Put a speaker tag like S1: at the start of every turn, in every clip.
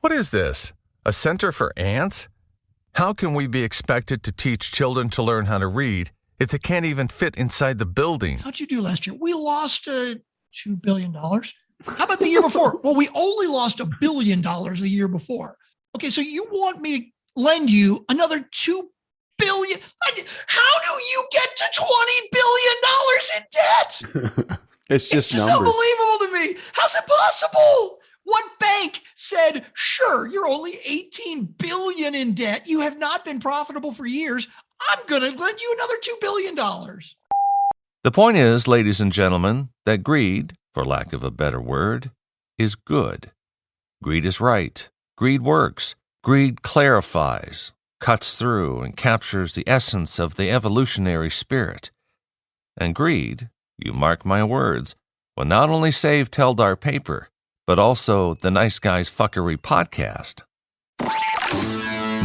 S1: What is this? A center for ants? How can we be expected to teach children to learn how to read if they can't even fit inside the building?
S2: How'd you do last year? We lost $2 billion. How about the year before? Well, we only lost $1 billion the year before. Okay, so you want me to lend you another $2 billion? How do you get to $20 billion in debt?
S3: It's just numbers.
S2: Unbelievable to me. How's it possible? What bank said, sure, you're only 18 billion in debt. You have not been profitable for years. I'm going to lend you another $2 billion.
S1: The point is, ladies and gentlemen, that greed, for lack of a better word, is good. Greed is right. Greed works. Greed clarifies, cuts through, and captures the essence of the evolutionary spirit. And greed, you mark my words, will not only save Teldar Paper, but also the Nice Guys Fuckery podcast.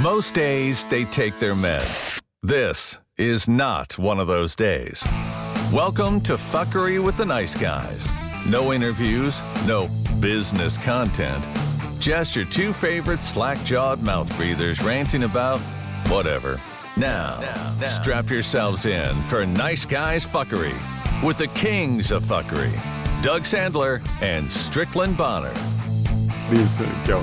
S1: Most days, they take their meds. This is not one of those days. Welcome to Fuckery with the Nice Guys. No interviews, no business content. Just your two favorite slack-jawed mouth breathers ranting about whatever. Now, strap yourselves in for Nice Guys Fuckery with the kings of fuckery, Doug Sandler and Strickland Bonner.
S3: Please go.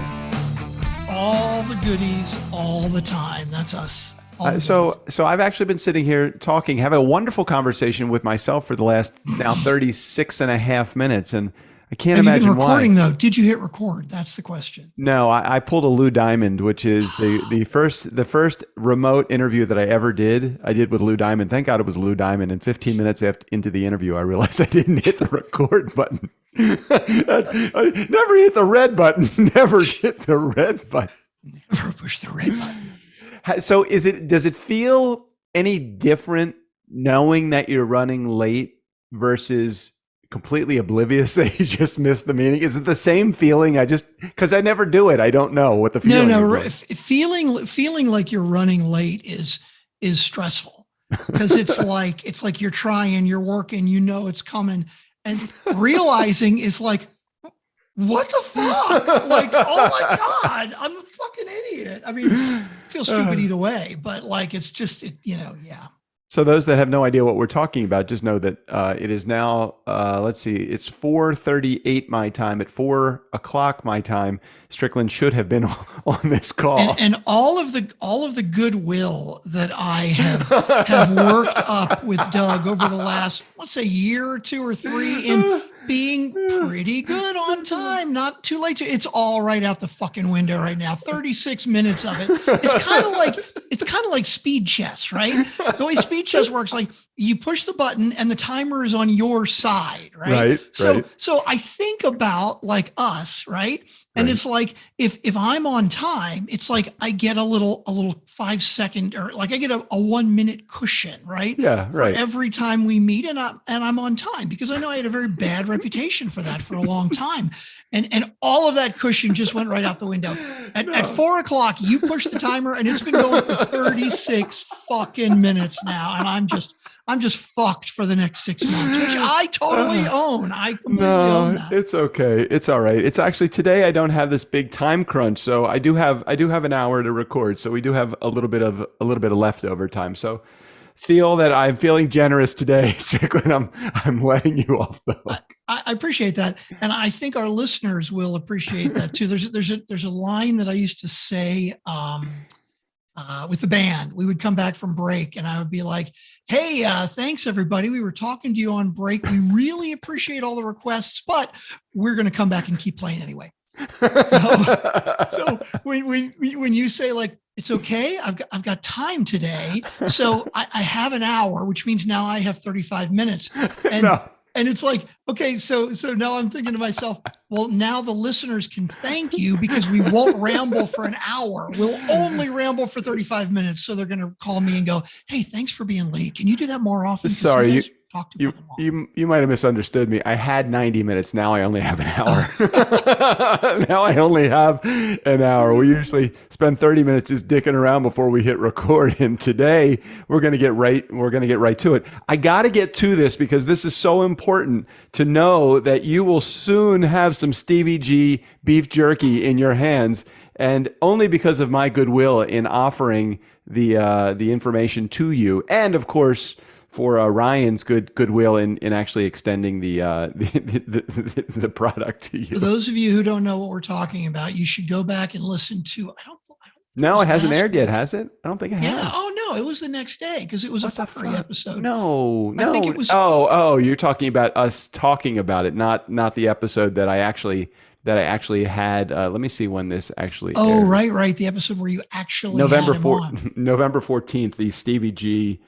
S2: All the goodies, all the time. That's us.
S3: So I've actually been sitting here talking, having a wonderful conversation with myself for the last now 36 and a half minutes. And I can't imagine why.
S2: Have you been recording though? Did you hit record? That's the question.
S3: No, I pulled a Lou Diamond, which is the first remote interview that I ever did. I did with Lou Diamond. Thank God it was Lou Diamond. And 15 minutes into the interview, I realized I didn't hit the record button. I never hit the red button. Never hit the red button.
S2: Never push the red button.
S3: So does it feel any different knowing that you're running late versus completely oblivious that you just missed the meeting? Is it the same feeling? Because I never do it. I don't know what the feeling is.
S2: Feeling like you're running late is stressful because it's like you're trying, you're working, you know it's coming, and realizing is like, what the fuck? Like, oh my God, I'm a fucking idiot. I mean, I feel stupid either way, but like, it's just, yeah.
S3: So those that have no idea what we're talking about, just know that it is now, let's see, it's 4:38 my time. At 4 o'clock my time, Strickland should have been on this call.
S2: And all of the goodwill that I have worked up with Doug over the last, let's say, year or two or three in being pretty good on time, not too late. It's all right out the fucking window right now. 36 minutes of it. It's kind of like speed chess, right? The way speed chess works, like you push the button and the timer is on your side, right? So I think about like us, right? And it's like if I'm on time, it's like I get a little 5 second or like I get a 1 minute cushion, right?
S3: Yeah, right.
S2: For every time we meet and I'm on time because I know I had a very bad reputation for that for a long time. And all of that cushion just went right out the window. At 4 o'clock, you push the timer and it's been going for 36 fucking minutes now. And I'm just fucked for the next 6 months, which I totally own. I completely own that.
S3: It's okay. It's all right. It's actually today I don't have this big time crunch, so I do have an hour to record. So we do have a little bit of leftover time. So feel that I'm feeling generous today, Strickland. I'm letting you off the hook.
S2: I appreciate that, and I think our listeners will appreciate that too. There's a line that I used to say. With the band, we would come back from break and I would be like, hey, thanks everybody. We were talking to you on break. We really appreciate all the requests, but we're going to come back and keep playing anyway. So when you say like, it's okay, I've got time today. So I have an hour, which means now I have 35 minutes. And it's like, okay, so now I'm thinking to myself, well, now the listeners can thank you because we won't ramble for an hour. We'll only ramble for 35 minutes. So they're going to call me and go, hey, thanks for being late. Can you do that more often?
S3: Sorry,
S2: talk too
S3: You,
S2: fucking long.
S3: you might have misunderstood me. I had 90 minutes. Now I only have an hour. Now I only have an hour. We usually spend 30 minutes just dicking around before we hit record. And today we're going to get right to it. I got to get to this because this is so important to know that you will soon have some Stevie G beef jerky in your hands. And only because of my goodwill in offering the information to you. And of course, for Ryan's goodwill in actually extending the product to you.
S2: For those of you who don't know what we're talking about, you should go back and listen to. I don't
S3: No, it hasn't aired
S2: week.
S3: yet, has it? I don't think it has.
S2: Yeah. Oh no, it was the next day because it was a fuckery episode.
S3: No.
S2: I think it was.
S3: Oh, you're talking about us talking about it, not the episode that I actually had. Let me see when this actually.
S2: Oh,
S3: airs.
S2: right. The episode where you actually
S3: November
S2: had him on.
S3: November 14th, the Stevie G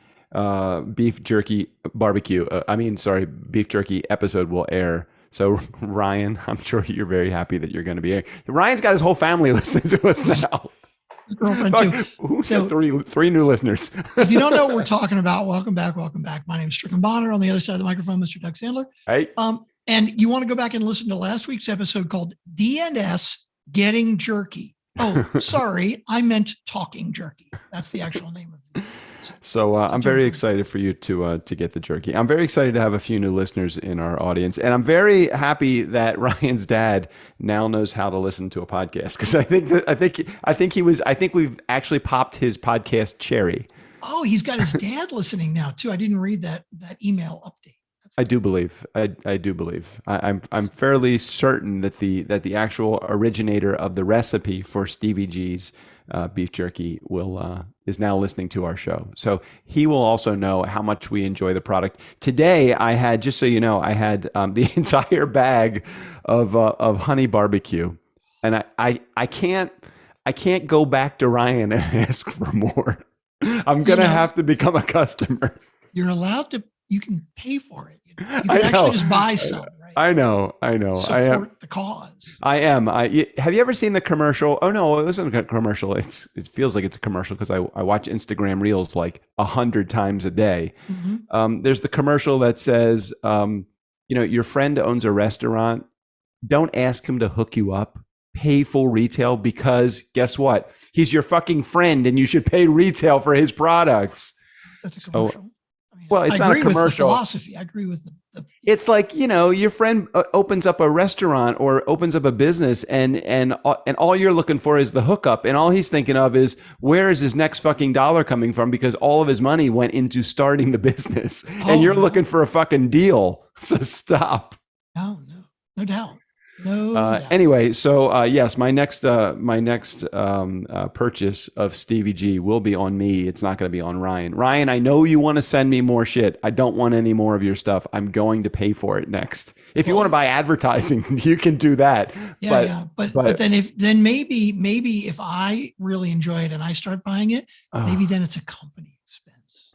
S3: beef jerky barbecue. Beef jerky episode will air. So Ryan, I'm sure you're very happy that you're going to be airing. Ryan's got his whole family listening to us now.
S2: His girlfriend too.
S3: So three new listeners.
S2: If you don't know what we're talking about, welcome back. My name is Strickland Bonner. On the other side of the microphone, Mr. Doug Sandler.
S3: Hey.
S2: And you want to go back and listen to last week's episode called DNS Getting Jerky. Oh, sorry, I meant Talking Jerky. That's the actual name of it.
S3: So I'm very excited for you to get the jerky. I'm very excited to have a few new listeners in our audience, and I'm very happy that Ryan's dad now knows how to listen to a podcast because I think we've actually popped his podcast cherry.
S2: Oh, he's got his dad listening now too. I didn't read that email update.
S3: I do believe. I do believe. I'm fairly certain that the actual originator of the recipe for Stevie G's beef jerky is now listening to our show. So he will also know how much we enjoy the product. Today, I had, just so you know, I had the entire bag of honey barbecue, and I can't go back to Ryan and ask for more. I'm gonna have to become a customer.
S2: You're allowed to. You can pay for it. You can actually just buy some. Right?
S3: I know.
S2: Support the cause.
S3: I am. Have you ever seen the commercial? Oh no, it wasn't a commercial. It feels like it's a commercial because I watch Instagram Reels like 100 times a day. Mm-hmm. There's the commercial that says, your friend owns a restaurant. Don't ask him to hook you up. Pay full retail because guess what? He's your fucking friend, and you should pay retail for his products.
S2: That's a commercial.
S3: Well, it's not a commercial.
S2: With the philosophy. I agree with the
S3: It's like, your friend opens up a restaurant or opens up a business and all you're looking for is the hookup. And all he's thinking of is where is his next fucking dollar coming from? Because all of his money went into starting the business and you're looking for a fucking deal. So stop.
S2: No doubt. No doubt.
S3: Anyway, so yes, my next purchase of Stevie G will be on me. It's not going to be on Ryan. Ryan, I know you want to send me more shit. I don't want any more of your stuff. I'm going to pay for it next. If you want to buy advertising, you can do that.
S2: But then maybe if I really enjoy it and I start buying it, maybe then it's a company expense.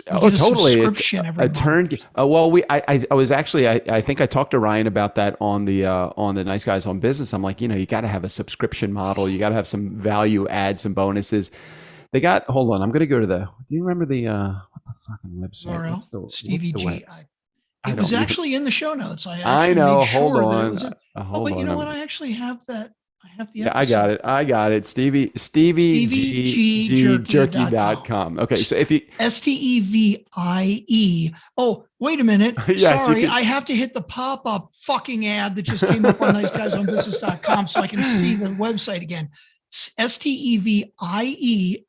S3: Totally.
S2: Subscription every
S3: a TurnKey. I was actually, I think I talked to Ryan about that on the Nice Guys on Business. I'm like, you got to have a subscription model. You got to have some value add, some bonuses. Hold on. I'm going to go to do you remember the, what the fucking website?
S2: Stevie G. It was actually in the show notes.
S3: I know. Hold on.
S2: That it was but you know what? I actually have that. I have the
S3: episode. I got it. StevieGJerky.com. Okay, so if you
S2: STEVIE. Oh, wait a minute.
S3: Yes,
S2: sorry, I have to hit the pop-up fucking ad that just came up on niceguysonbusiness.com so I can see the website again. STEVIE,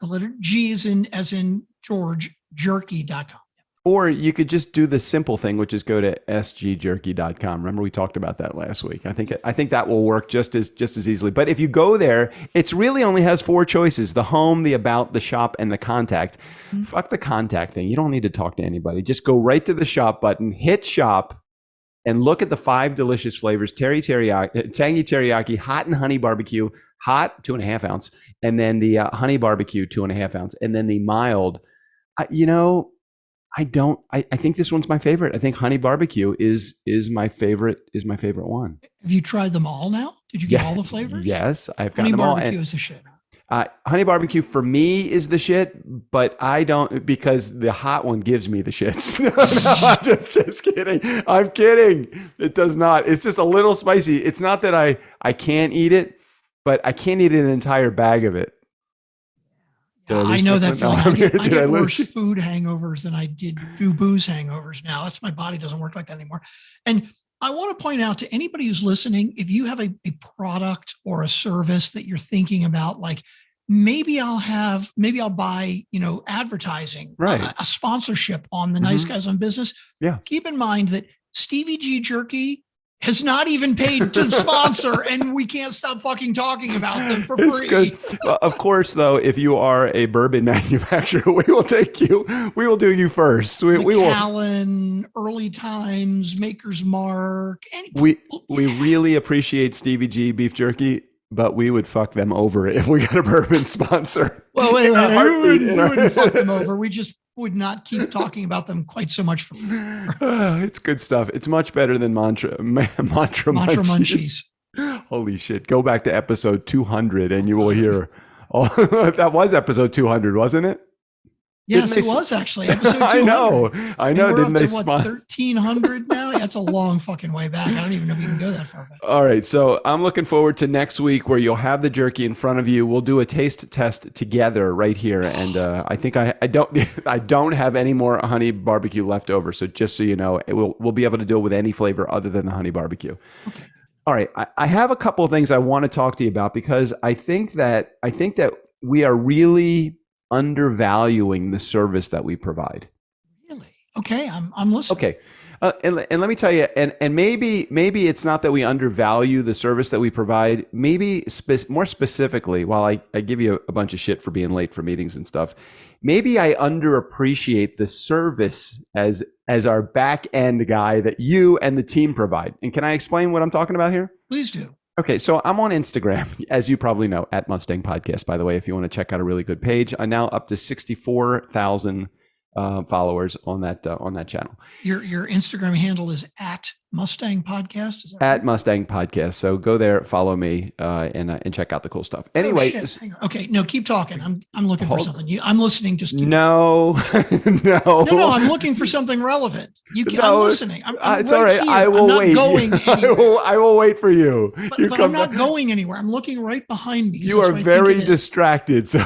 S2: the letter G as in George, jerky.com.
S3: Or you could just do the simple thing, which is go to sgjerky.com. Remember, we talked about that last week. I think that will work just as easily. But if you go there, it really only has 4 choices: the home, the about, the shop, and the contact. Mm-hmm. Fuck the contact thing. You don't need to talk to anybody. Just go right to the shop button, hit shop, and look at the 5 delicious flavors: tangy teriyaki, hot and honey barbecue, hot 2.5 ounce, and then the honey barbecue 2.5 ounce, and then the mild. I think this one's my favorite. I think honey barbecue is my favorite one.
S2: Have you tried them all now? Did you get all the flavors?
S3: Yes, I've got
S2: honey
S3: them all.
S2: Honey barbecue is the shit.
S3: Honey barbecue for me is the shit, but I don't, because the hot one gives me the shits. No, I'm just kidding. I'm kidding. It does not. It's just a little spicy. It's not that I can't eat it, but I can't eat an entire bag of it.
S2: I know that feeling. I get worse food hangovers than I did booze hangovers now. That's my body doesn't work like that anymore. And I want to point out to anybody who's listening, if you have a product or a service that you're thinking about, like maybe I'll buy, advertising,
S3: right?
S2: A sponsorship on the Nice Guys on Business.
S3: Yeah.
S2: Keep in mind that Stevie G Jerky has not even paid to sponsor, and we can't stop fucking talking about them for free.
S3: Good. Of course, though, if you are a bourbon manufacturer, we will take you. We will do you first. We will.
S2: Allen, Early Times, Maker's Mark.
S3: We really appreciate Stevie G Beef Jerky, but we would fuck them over if we got a bourbon sponsor.
S2: Well, wait, we wouldn't fuck them over. We just would not keep talking about them quite so much.
S3: It's good stuff. It's much better than mantra munchies. Holy shit. Go back to episode 200 and you will hear. That was episode 200, wasn't it?
S2: Yes, it was actually episode 200.
S3: I know. Didn't they
S2: what, 1300 now? That's a long fucking way back. I don't even know if you can go that far back.
S3: All right. So I'm looking forward to next week where you'll have the jerky in front of you. We'll do a taste test together right here. And I think I don't have any more honey barbecue left over. So just so you know, we'll be able to do it with any flavor other than the honey barbecue.
S2: Okay.
S3: All right. I have a couple of things I want to talk to you about because I think that we are really undervaluing the service that we provide.
S2: Really? Okay, I'm listening.
S3: Okay, and let me tell you, and maybe it's not that we undervalue the service that we provide. Maybe more specifically, while I give you a bunch of shit for being late for meetings and stuff, maybe I underappreciate the service as our back end guy that you and the team provide. And can I explain what I'm talking about here?
S2: Please do.
S3: Okay, so I'm on Instagram, as you probably know, at Mustang Podcast, by the way, if you want to check out a really good page. I'm now up to 64,000 followers on that channel.
S2: Your Instagram handle is at Mustang Podcast? Is that
S3: at
S2: right?
S3: Mustang Podcast. So go there, follow me, and check out the cool stuff. Anyway.
S2: Okay, no, keep talking. I'm looking for something. I'm listening. Just keep
S3: No.
S2: No, I'm looking for something relevant. I'm listening.
S3: It's all right. Here. I will wait.
S2: Going anywhere.
S3: I will wait for you.
S2: But I'm not going anywhere. I'm looking right behind me.
S3: You are very distracted. So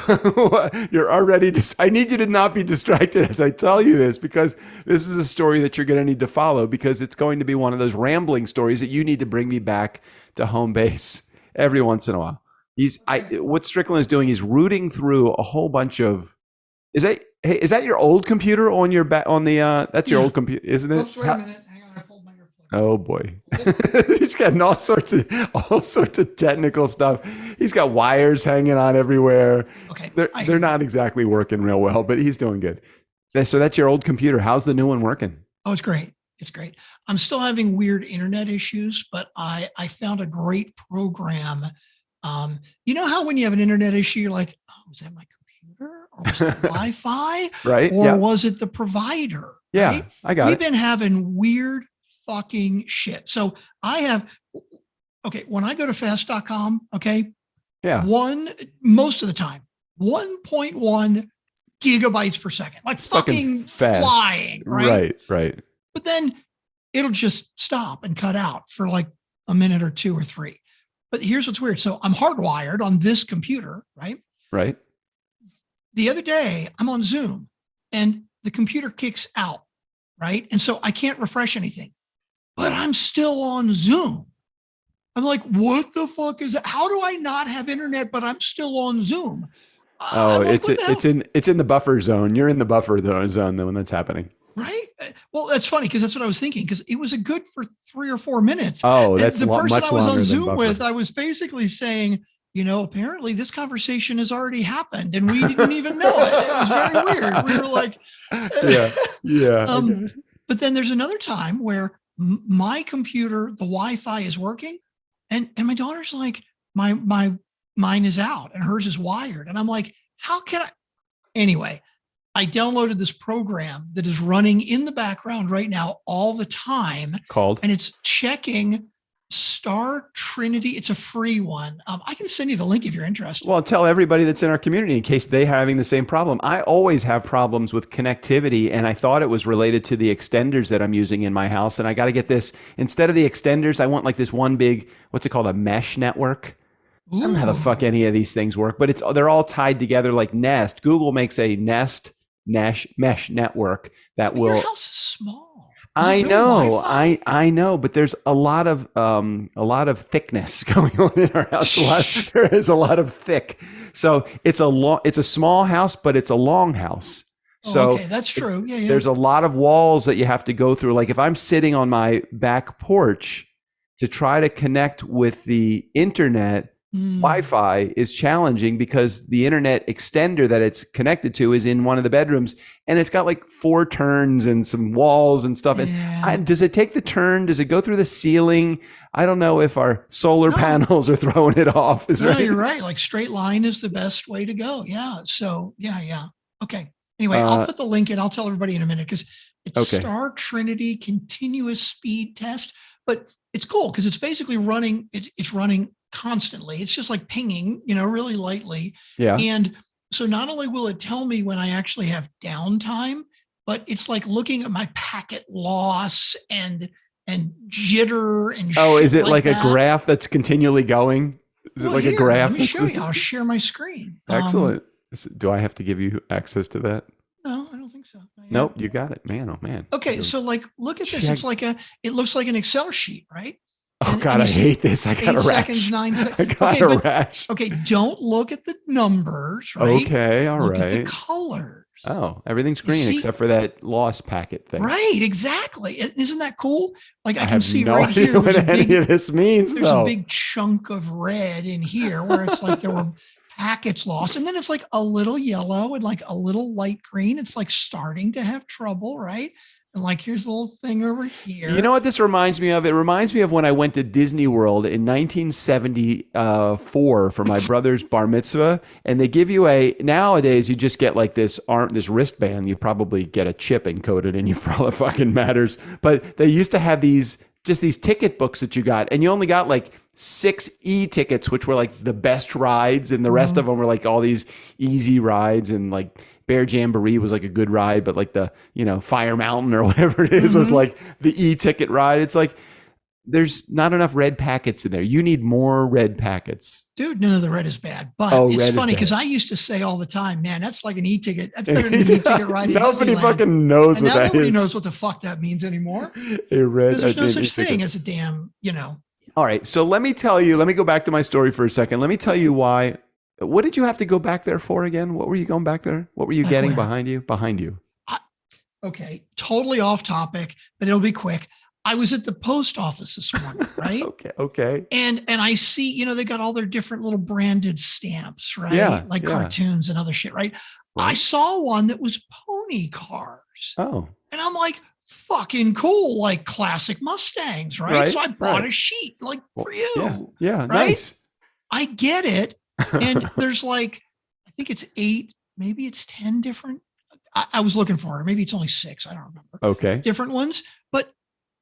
S3: you're already I need you to not be distracted as I tell you this, because this is a story that you're going to need to follow, because it's going to be one of those rambling stories that you need to bring me back to home base every once in a while. What Strickland is doing, he's rooting through a whole bunch of. Is that your old computer on your that's your old computer, isn't it?
S2: Oops, wait a minute. Hang on, I pulled my earplug.
S3: Oh boy. He's got all sorts of technical stuff. He's got wires hanging on everywhere.
S2: Okay.
S3: They're not exactly working real well, but he's doing good. So that's your old computer. How's the new one working?
S2: Oh, it's great. It's great. I'm still having weird internet issues, but I found a great program. You know how when you have an internet issue, you're like, oh, was that my computer? Or was it Wi-Fi?
S3: Right.
S2: Or was it the provider?
S3: Yeah,
S2: right?
S3: I got
S2: We've been having weird fucking shit. So when I go to fast.com, okay,
S3: yeah,
S2: most of the time, 1.1 gigabytes per second, like fucking
S3: fast.
S2: Flying, right?
S3: Right.
S2: But then it'll just stop and cut out for like a minute or two or three. But here's what's weird. So I'm hardwired on this computer, right?
S3: Right.
S2: The other day I'm on Zoom and the computer kicks out, right? And so I can't refresh anything, but I'm still on Zoom. I'm like, what the fuck is that? How do I not have internet, but I'm still on Zoom?
S3: Oh, it's in the buffer zone. You're in the buffer zone when that's happening.
S2: Right. Well, that's funny because that's what I was thinking, because it was a good for 3 or 4 minutes.
S3: Oh, that's
S2: the person
S3: much
S2: I was
S3: longer
S2: on Zoom
S3: than
S2: with, I was basically saying, apparently this conversation has already happened and we didn't even know it. It was very weird. We were like,
S3: yeah.
S2: But then there's another time where my computer, the Wi-Fi is working, and my daughter's like, mine is out and hers is wired, and I'm like, how can I? Anyway, I downloaded this program that is running in the background right now all the time.
S3: Called?
S2: And it's checking Star Trinity. It's a free one. I can send you the link if you're interested.
S3: Well, tell everybody that's in our community in case they're having the same problem. I always have problems with connectivity, and I thought it was related to the extenders that I'm using in my house. And I got to get this, instead of the extenders, I want like this one big, what's it called, a mesh network. I don't know how the fuck any of these things work, but they're all tied together like Nest. Google makes a Nest mesh network that will.
S2: Your house is small.
S3: I know, I know, but there's a lot of thickness going on in our house. There is a lot of thick. So it's a small house, but it's a long house. So
S2: okay, that's true. Yeah.
S3: There's a lot of walls that you have to go through. Like if I'm sitting on my back porch to try to connect with the internet, Wi-Fi is challenging because the internet extender that it's connected to is in one of the bedrooms, and it's got like 4 turns and some walls and stuff.
S2: Yeah.
S3: And does it take the turn? Does it go through the ceiling? I don't know if our solar panels are throwing it off.
S2: You're right. Like straight line is the best way to go. Yeah. So yeah. Okay. Anyway, I'll put the link in. I'll tell everybody in a minute because it's Star Trinity continuous speed test, but it's cool because it's basically running. It's running constantly. It's just like pinging, really lightly.
S3: Yeah.
S2: And so not only will it tell me when I actually have downtime, but it's like looking at my packet loss and jitter and
S3: is it like
S2: that.
S3: a graph that's continually going? Is it like a graph?
S2: Let me show you. I'll share my screen.
S3: Excellent. Do I have to give you access to that?
S2: No, I don't think so.
S3: Nope, you got it, man. Oh man.
S2: Okay, so like, look at this. It looks like an Excel sheet, right?
S3: Oh God, I hate this. I got a rash.
S2: 8 seconds, 9 seconds.
S3: I got a rash.
S2: Okay, don't look at the numbers, right?
S3: Okay, all right.
S2: Look at the colors.
S3: Oh, everything's green except for that lost packet thing.
S2: Right, exactly. Isn't that cool? Like I can
S3: have
S2: see
S3: no
S2: right
S3: idea
S2: here.
S3: what any of this means.
S2: There's a big chunk of red in here where it's like there were packets lost, and then it's like a little yellow and like a little light green. It's like starting to have trouble, right? And like, here's a little thing over here.
S3: You know what this reminds me of? It reminds me of when I went to Disney World in 1974 for my brother's bar mitzvah. And they give you nowadays you just get like this wristband. You probably get a chip encoded in you for all it fucking matters. But they used to have these ticket books that you got. And you only got like 6 e-tickets, which were like the best rides. And the rest of them were like all these easy rides, and like Bear Jamboree was like a good ride, but like the, Fire Mountain or whatever it is was like the e-ticket ride. It's like, there's not enough red packets in there. You need more red packets.
S2: Dude, none of the red is bad. But it's funny because I used to say all the time, man, that's like an e-ticket. That's better than an e-ticket ride.
S3: Nobody fucking knows what that is.
S2: Nobody knows what the fuck that means anymore. There's no such thing as a damn,
S3: All right. So let me go back to my story for a second. Let me tell you why. What did you have to go back there for again? What were you going back there? What were you getting behind you?
S2: Okay. Totally off topic, but it'll be quick. I was at the post office this morning, right?
S3: Okay.
S2: And I see, they got all their different little branded stamps, right? Yeah. Like cartoons and other shit, right? I saw one that was pony cars.
S3: Oh.
S2: And I'm like, fucking cool, like classic Mustangs, right? So I bought a sheet like for you.
S3: Yeah,
S2: right?
S3: Nice.
S2: I get it. And there's like, I think it's 8, maybe it's 10 different. I was looking for it. Maybe it's only 6. I don't remember.
S3: Okay.
S2: Different ones, but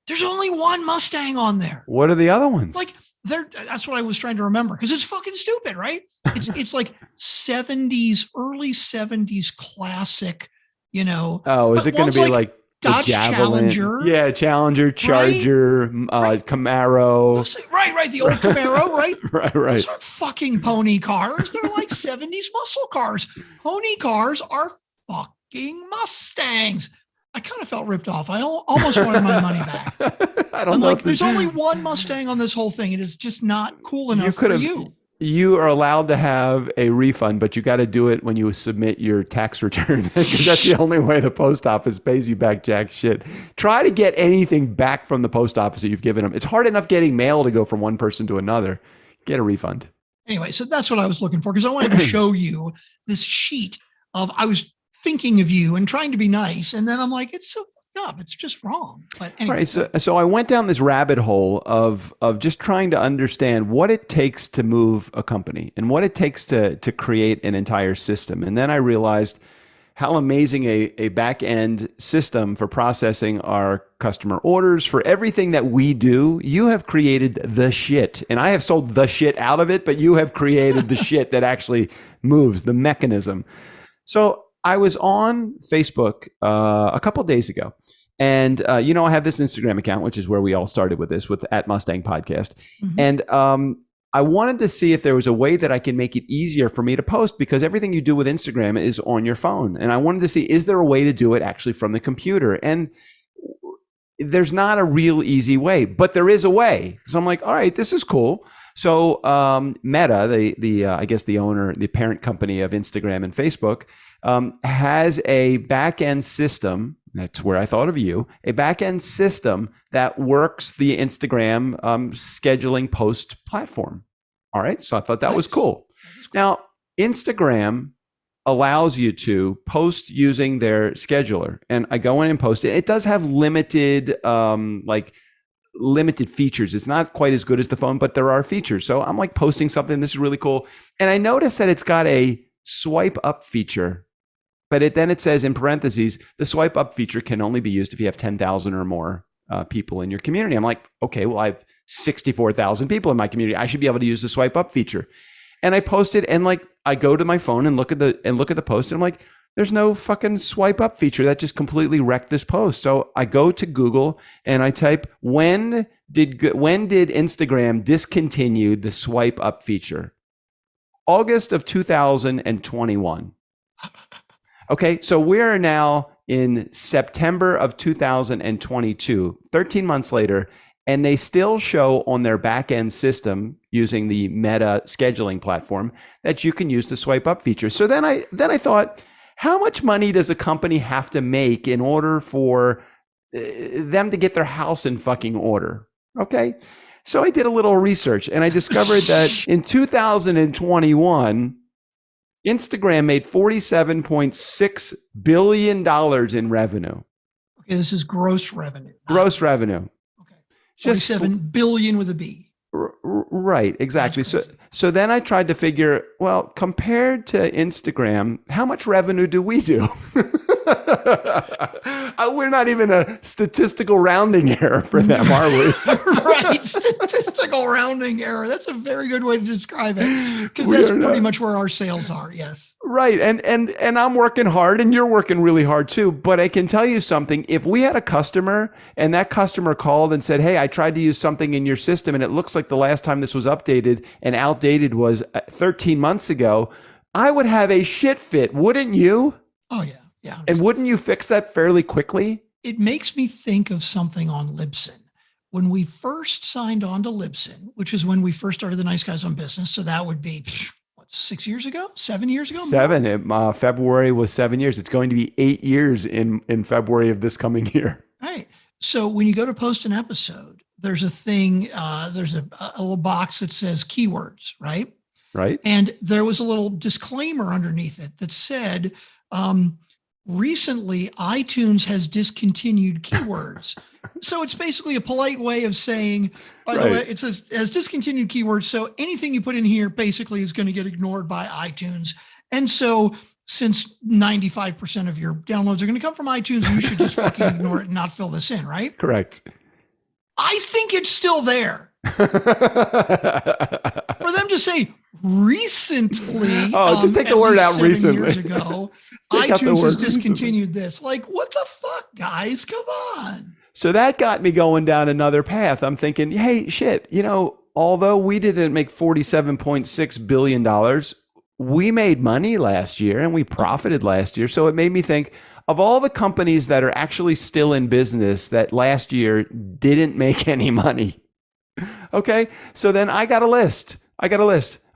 S2: there's only one Mustang on there.
S3: What are the other ones?
S2: Like that's what I was trying to remember because it's fucking stupid, right? It's like 70s, early 70s classic,
S3: Oh, is it going to be like
S2: Dodge Challenger?
S3: Yeah, Challenger, Charger, Camaro.
S2: Right. The old Camaro, right?
S3: Right.
S2: Those aren't fucking pony cars. They're like 70s muscle cars. Pony cars are fucking Mustangs. I kind of felt ripped off. I almost wanted my money back.
S3: I'm like,
S2: there's only one Mustang on this whole thing. It is just not cool enough for you.
S3: You are allowed to have a refund, but you got to do it when you submit your tax return because that's the only way the post office pays you back jack shit. Try to get anything back from the post office that you've given them. It's hard enough getting mail to go from one person to another. Get a refund.
S2: Anyway, so that's what I was looking for because I wanted to show you this sheet of, I was thinking of you and trying to be nice. And then I'm like, it's so up. It's just wrong. But anyway.
S3: Right. So I went down this rabbit hole of just trying to understand what it takes to move a company and what it takes to create an entire system. And then I realized how amazing a back-end system for processing our customer orders, for everything that we do. You have created the shit, and I have sold the shit out of it, but you have created the shit that actually moves, the mechanism. So I was on Facebook a couple of days ago, and I have this Instagram account, which is where we all started with this, with @Mustang Podcast. Mm-hmm. And I wanted to see if there was a way that I can make it easier for me to post, because everything you do with Instagram is on your phone. And I wanted to see, is there a way to do it actually from the computer? And there's not a real easy way, but there is a way. So I'm like, all right, this is cool. So Meta, I guess the owner, the parent company of Instagram and Facebook, has a back-end system. That's where I thought of you, a back-end system that works the Instagram scheduling post platform. All right. So I thought that was cool. Now, Instagram allows you to post using their scheduler, and I go in and post it. It does have limited features. It's not quite as good as the phone, but there are features. So I'm like posting something. This is really cool. And I noticed that it's got a swipe up feature. But then it says in parentheses, the swipe up feature can only be used if you have 10,000 or more people in your community. I'm like, okay, well, I have 64,000 people in my community. I should be able to use the swipe up feature. And I posted, and like, I go to my phone and look at the post, and I'm like, there's no fucking swipe up feature. That just completely wrecked this post. So I go to Google and I type, when did Instagram discontinue the swipe up feature? August of 2021. Okay, so we're now in September of 2022, 13 months later, and they still show on their back-end system using the Meta scheduling platform that you can use the swipe up feature. So then I thought, how much money does a company have to make in order for them to get their house in fucking order? Okay, so I did a little research, and I discovered that in 2021, Instagram made $47.6 billion in revenue.
S2: Okay, this is gross revenue.
S3: Gross revenue.
S2: Okay, 47 billion with a B.
S3: Right, exactly. So then I tried to figure, well, compared to Instagram, how much revenue do we do? We're not even a statistical rounding error for them, are we?
S2: Right, statistical rounding error. That's a very good way to describe it, because that's pretty much where our sales are. Yes.
S3: Right, and I'm working hard, and you're working really hard too. But I can tell you something: if we had a customer, and that customer called and said, "Hey, I tried to use something in your system, and it looks like the last time this was updated and outdated was 13 months ago," I would have a shit fit, wouldn't you?
S2: Oh yeah. Yeah.
S3: And wouldn't you fix that fairly quickly?
S2: It makes me think of something on Libsyn. When we first signed on to Libsyn, which is when we first started the Nice Guys on Business, so that would be, 6 years ago? 7 years ago?
S3: February was 7 years. It's going to be 8 years in February of this coming year.
S2: Right. So when you go to post an episode, there's a thing, there's a little box that says keywords, right?
S3: Right.
S2: And there was a little disclaimer underneath it that said, recently, iTunes has discontinued keywords. So it's basically a polite way of saying, by the way, it says has discontinued keywords. So anything you put in here basically is going to get ignored by iTunes. And so since 95% of your downloads are going to come from iTunes, you should just fucking ignore it and not fill this in, right?
S3: Correct.
S2: I think it's still there. For them to say recently,
S3: just take the word out,
S2: 7
S3: recently.
S2: years ago, iTunes has discontinued this. Like, what the fuck, guys? Come on.
S3: So that got me going down another path. I'm thinking, hey, shit, although we didn't make $47.6 billion, we made money last year and we profited last year. So it made me think, of all the companies that are actually still in business that last year didn't make any money. Okay. So then I got a list.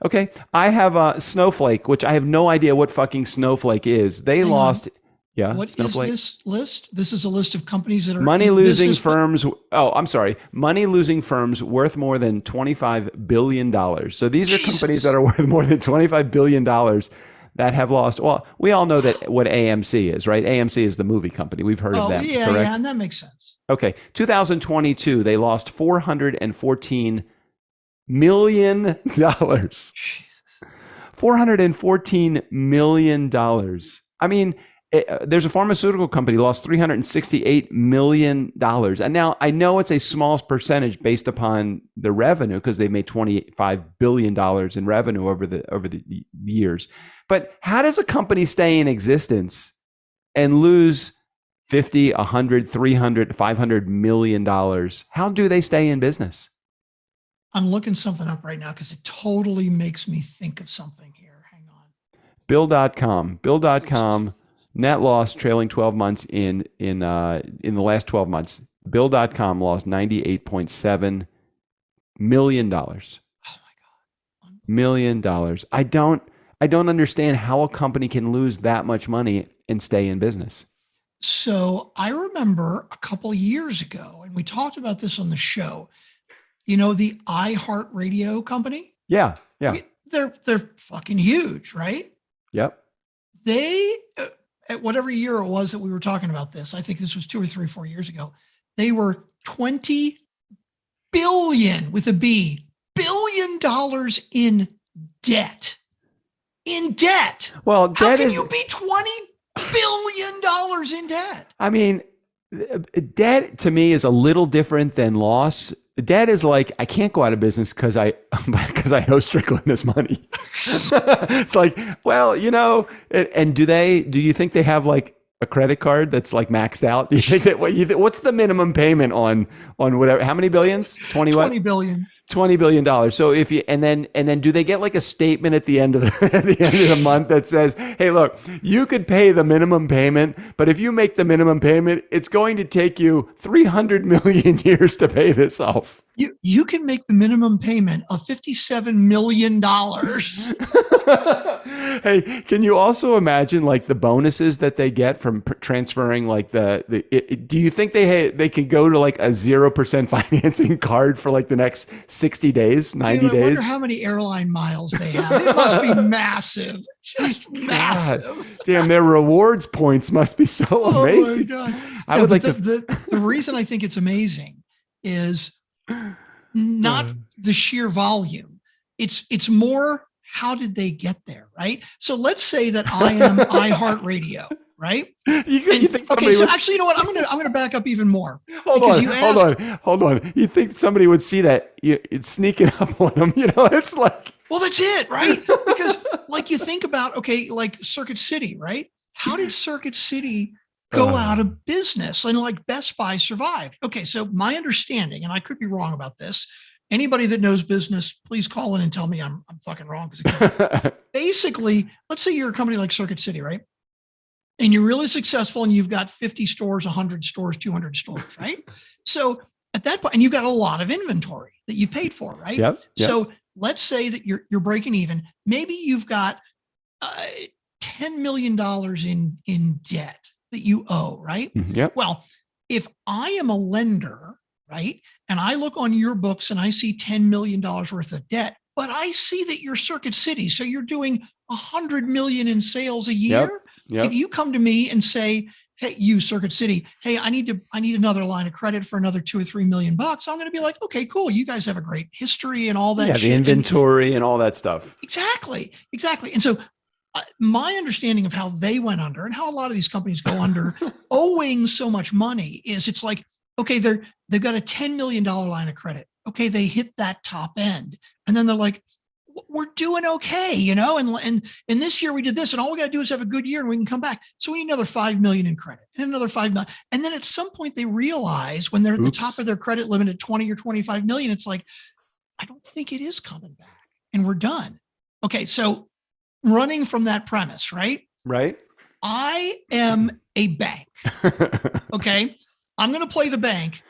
S3: Okay. I have Snowflake, which I have no idea what fucking Snowflake is. They lost. Yeah.
S2: What
S3: Snowflake.
S2: is this list? This is a list of companies that are
S3: money-losing firms. Oh, I'm sorry. Money-losing firms worth more than $25 billion. So these are companies that are worth more than $25 billion that have lost. Well, we all know that what AMC is, right? AMC is the movie company. We've heard of them.
S2: Yeah,
S3: correct?
S2: yeah, and that makes sense.
S3: Okay. 2022, they lost $414 million. $414 million. I mean, there's a pharmaceutical company lost $368 million. And now I know it's a small percentage based upon the revenue because they made $25 billion in revenue over the years. But how does a company stay in existence and lose 50, 100, 300, $500 million? How do they stay in business?
S2: I'm looking something up right now because it totally makes me think of something here. Hang on.
S3: Bill.com, net loss trailing 12 months in the last 12 months. Bill.com lost $98.7 million.
S2: Oh my God.
S3: Million dollars. I don't understand how a company can lose that much money and stay in business.
S2: So I remember a couple of years ago, and we talked about this on the show, you know, the iHeartRadio company.
S3: Yeah.
S2: I mean, they're fucking huge, right?
S3: Yep.
S2: They, at whatever year it was that we were talking about this, I think this was 2 or 3, 4 years ago, they were 20 billion with a B, $1 billion in debt. In debt.
S3: Well,
S2: how can you be $20 billion in debt?
S3: I mean, debt to me is a little different than loss. Debt is like, I can't go out of business because I owe Strickland this money. It's like, well, you know, and do you think they have like a credit card that's like maxed out? Do you think that what's the minimum payment on whatever? How many billions? 20 what?
S2: 20 billion.
S3: $20 billion. So if you and then do they get like a statement at the end of the month that says, hey, look, you could pay the minimum payment, but if you make the minimum payment, it's going to take you 300 million years to pay this off.
S2: You can make the minimum payment of $57 million.
S3: Hey, can you also imagine like the bonuses that they get from transferring like do you think they can go to like a 0% financing card for like the next 60 days, 90 days? I wonder
S2: how many airline miles they have. It must be massive. Just massive.
S3: God, damn, their rewards points must be so amazing.
S2: Oh my God. I would like the reason I think it's amazing is not the sheer volume. It's more, how did they get there, right? So let's say that I am iHeartRadio, right?
S3: You think
S2: okay, so actually, you know what? I'm gonna back up even more.
S3: Hold on. You think somebody would see that? It's sneaking up on them. You know, it's like,
S2: well, that's it, right? Because like you think about, okay, like Circuit City, right? How did Circuit City go out of business? And like Best Buy survived. Okay, so my understanding, and I could be wrong about this. Anybody that knows business, please call in and tell me I'm fucking wrong. Because basically, let's say you're a company like Circuit City, right? And you're really successful and you've got 50 stores, 100 stores, 200 stores, right? So at that point, and you've got a lot of inventory that you paid for, right?
S3: Yep.
S2: So let's say that you're breaking even. Maybe you've got $10 million in debt that you owe, right?
S3: Yep.
S2: Well, if I am a lender, right, and I look on your books and I see $10 million worth of debt, but I see that you're Circuit City, so you're doing 100 million in sales a year.
S3: Yep.
S2: If you come to me and say, hey, you Circuit City, hey, I need another line of credit for another $2 or $3 million, I'm going to be like, okay, cool. You guys have a great history and all that.
S3: Yeah, the inventory and all that stuff.
S2: Exactly. And so my understanding of how they went under and how a lot of these companies go under owing so much money is it's like, okay, they've got a $10 million line of credit. Okay, they hit that top end. And then they're like, we're doing okay, you know, and this year we did this, and all we got to do is have a good year and we can come back. So we need another 5 million in credit and another 5 million. And then at some point they realize when they're at the top of their credit limit at 20 or 25 million, it's like, I don't think it is coming back and we're done. Okay, so running from that premise, right?
S3: Right.
S2: I am a bank. Okay. I'm going to play the bank.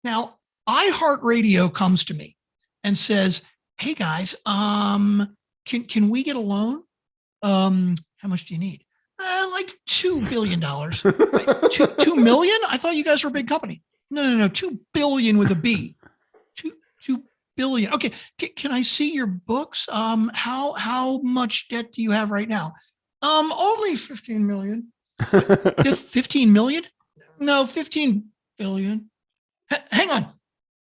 S2: Now, iHeartRadio comes to me and says, hey guys, can we get a loan? How much do you need? Like $2 billion. 2 million? I thought you guys were a big company. No. 2 billion with a B. 2 billion. Okay. Can I see your books? How much debt do you have right now? Only 15 million. 15 million? No, 15 billion. Hang on.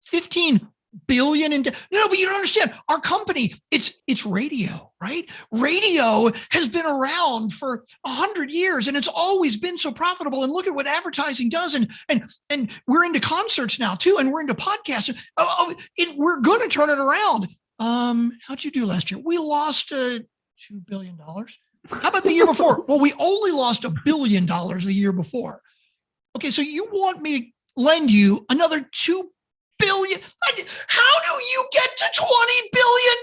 S2: 15 billion in debt. No, but you don't understand. Our company, it's radio, right? Radio has been around for 100 years and it's always been so profitable. And look at what advertising does. And we're into concerts now too, and we're into podcasts. We're going to turn it around. How'd you do last year? We lost $2 billion. How about the year before? Well, we only lost $1 billion the year before. Okay, so you want me to lend you another $2 billion? How do you get to $20 billion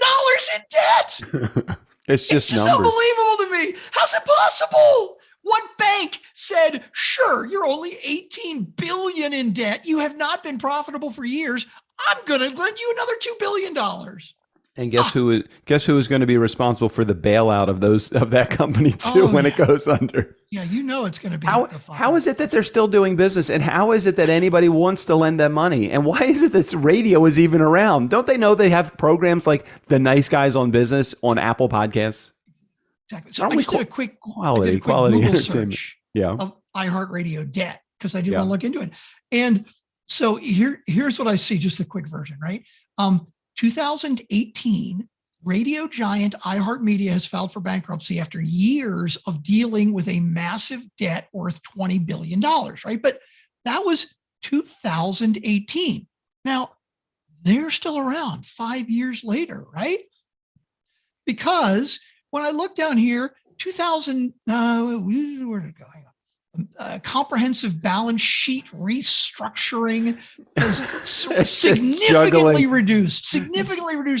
S2: in debt?
S3: It's just numbers.
S2: Unbelievable to me. How's it possible? What bank said, sure, you're only 18 billion in debt. You have not been profitable for years. I'm going to lend you another $2 billion.
S3: And guess who is going to be responsible for the bailout of that company too when it goes under?
S2: Yeah, you know it's going to be.
S3: How is it that they're still doing business, and how is it that anybody wants to lend them money? And why is it that radio is even around? Don't they know they have programs like The Nice Guys on Business on Apple Podcasts?
S2: Exactly. So I just did a quick
S3: quality
S2: Google
S3: entertainment.
S2: Search
S3: Yeah.
S2: of iHeartRadio debt because I did want to look into it. And so here's what I see, just the quick version, right? 2018, radio giant iHeartMedia has filed for bankruptcy after years of dealing with a massive debt worth $20 billion, right? But that was 2018. Now, they're still around 5 years later, right? Because when I look down here, where did it go? Hang on. Comprehensive balance sheet restructuring has significantly reduced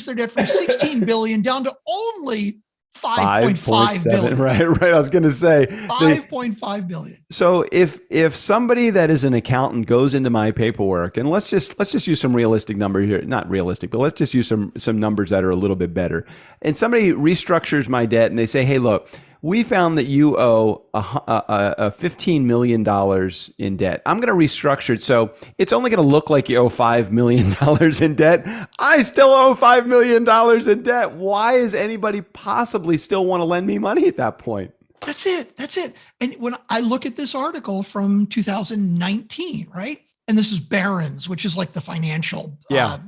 S2: their debt from 16 billion down to only 5.5 billion.
S3: Right. I was going to say
S2: 5.5 billion.
S3: So if somebody that is an accountant goes into my paperwork, and let's just use some realistic number here, not realistic, but let's just use some numbers that are a little bit better. And somebody restructures my debt and they say, hey, look, we found that you owe a $15 million in debt. I'm going to restructure it so it's only going to look like you owe $5 million in debt. I still owe $5 million in debt. Why is anybody possibly still want to lend me money at that point?
S2: That's it. And when I look at this article from 2019, right? And this is Barron's, which is like the financial, right?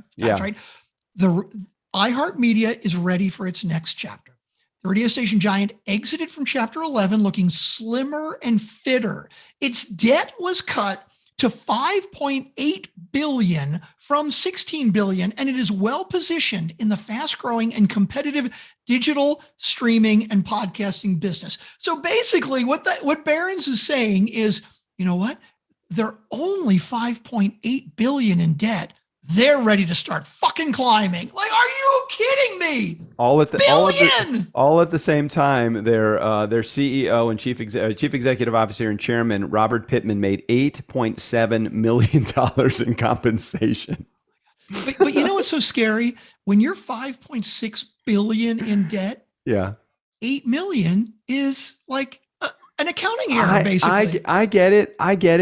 S2: The iHeartMedia is ready for its next chapter. The radio station giant exited from Chapter 11 looking slimmer and fitter. Its debt was cut to $5.8 billion from $16 billion, and it is well positioned in the fast-growing and competitive digital streaming and podcasting business. So basically, what Barron's is saying is, you know what? They're only $5.8 billion in debt. They're ready to start fucking climbing. Like, are you kidding me?
S3: All at the same time, their CEO and chief executive officer and chairman Robert Pittman made $8.7 million in compensation.
S2: But you know what's so scary? When you're 5.6 billion in debt, 8 million is like an accounting error, basically.
S3: I get it.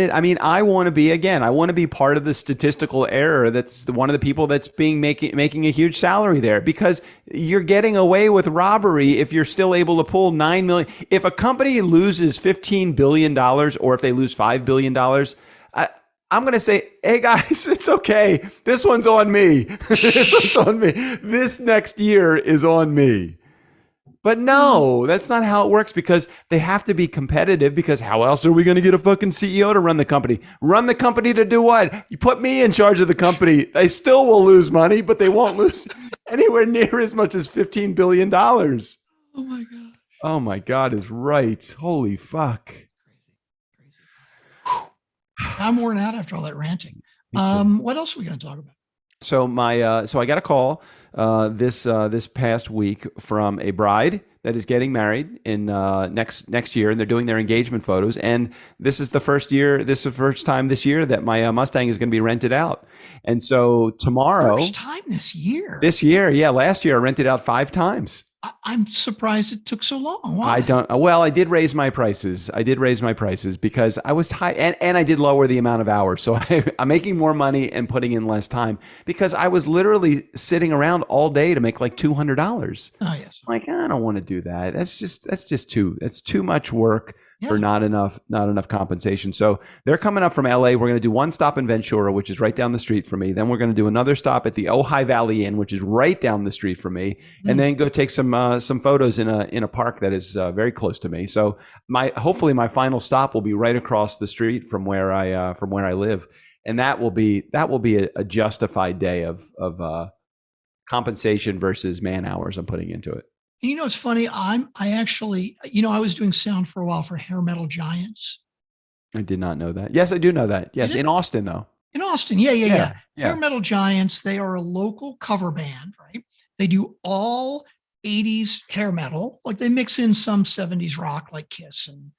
S3: I mean, I want to be part of the statistical error. That's one of the people that's making a huge salary there, because you're getting away with robbery if you're still able to pull $9 million. If a company loses $15 billion or if they lose $5 billion, I'm going to say, hey guys, it's okay. This one's on me. This next year is on me. But no, that's not how it works, because they have to be competitive, because how else are we going to get a fucking CEO to run the company? Run the company to do what? You put me in charge of the company. They still will lose money, but they won't lose anywhere near as much as $15 billion.
S2: Oh my God.
S3: Oh my God is right. Holy fuck.
S2: Crazy. I'm worn out after all that ranting. What else are we going to talk about?
S3: So I got a call this past week from a bride that is getting married in next year, and they're doing their engagement photos. And this is the first time this year that my Mustang is going to be rented out. And so tomorrow,
S2: first time this year.
S3: Last year I rented out 5 times.
S2: I'm surprised it took so long. Why?
S3: I did raise my prices. Because I was high, and I did lower the amount of hours. So I'm making more money and putting in less time, because I was literally sitting around all day to make like $200.
S2: Oh yes.
S3: Like, I don't want to do that. That's too much work for not enough compensation. So they're coming up from LA. We're going to do one stop in Ventura, which is right down the street from me. Then we're going to do another stop at the Ojai Valley Inn, which is right down the street from me, and then go take some photos in a park that is very close to me. So hopefully my final stop will be right across the street from where I live, and that will be a justified day of compensation versus man hours I'm putting into it.
S2: And it's funny. I actually, I was doing sound for a while for Hair Metal Giants.
S3: I did not know that. Yes, I do know that. Yes, in Austin though.
S2: In Austin, yeah. Hair Metal Giants. They are a local cover band, right? They do all 80s hair metal. Like they mix in some 70s rock, like Kiss and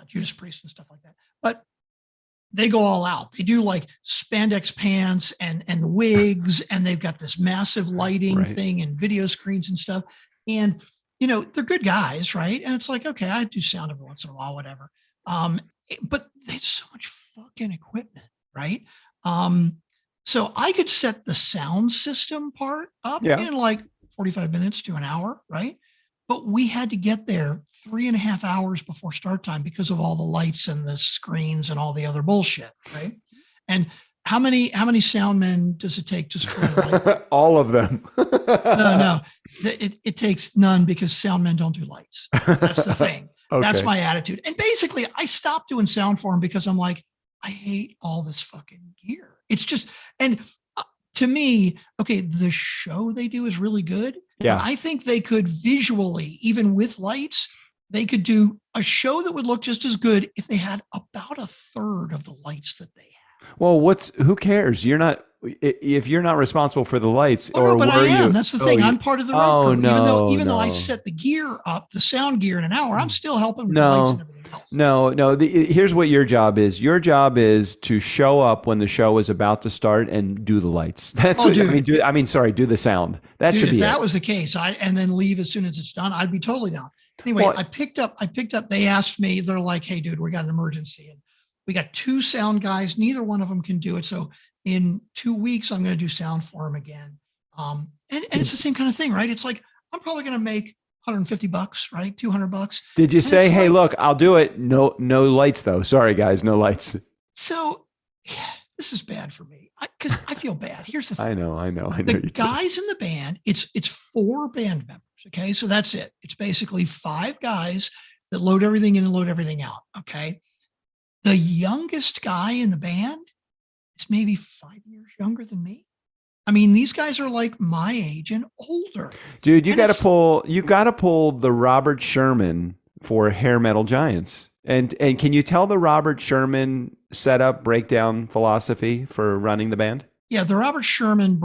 S2: Judas Priest and stuff like that. But they go all out. They do like spandex pants and the wigs, and they've got this massive lighting thing and video screens and stuff. And, they're good guys, right? And it's like, okay, I do sound every once in a while, whatever. But it's so much fucking equipment, right? So I could set the sound system part up in like 45 minutes to an hour, right? But we had to get there 3.5 hours before start time because of all the lights and the screens and all the other bullshit, right? And how many soundmen does it take to screw a light?
S3: All of them.
S2: No. It takes none because soundmen don't do lights. That's the thing. Okay. That's my attitude. And basically, I stopped doing sound for them because I'm like, I hate all this fucking gear. It's just, and to me, okay, the show they do is really good. Yeah. I think they could visually, even with lights, they could do a show that would look just as good if they had about a third of the lights that they have.
S3: Well, who cares? If you're not responsible for the lights,
S2: but I am. That's the thing. I'm part of the road crew. Even though I set the gear up, the sound gear in an hour, I'm still helping with the lights and everything else.
S3: No. Here's what your job is. Your job is to show up when the show is about to start and do the lights. That's what I mean. Do the sound. That should be.
S2: If that was the case, and then leave as soon as it's done, I'd be totally down. Anyway, I picked up. They asked me. They're like, "Hey, dude, we got an emergency, and we got 2 sound guys. Neither one of them can do it. So in 2 weeks, I'm going to do sound for them again." And it's the same kind of thing, right? It's like, I'm probably going to make $150, right? $200.
S3: Did you say, hey, look, I'll do it. No lights though. Sorry guys, no lights.
S2: So this is bad for me because I feel bad. Here's the thing.
S3: I know.
S2: The guys in the band, it's 4 band members. Okay. So that's it. It's basically 5 guys that load everything in and load everything out. Okay. The youngest guy in the band is maybe 5 years younger than me. I mean, these guys are like my age and older.
S3: Dude, you got to pull the Robert Sherman for Hair Metal Giants. And can you tell the Robert Sherman setup breakdown philosophy for running the band?
S2: Yeah, the Robert Sherman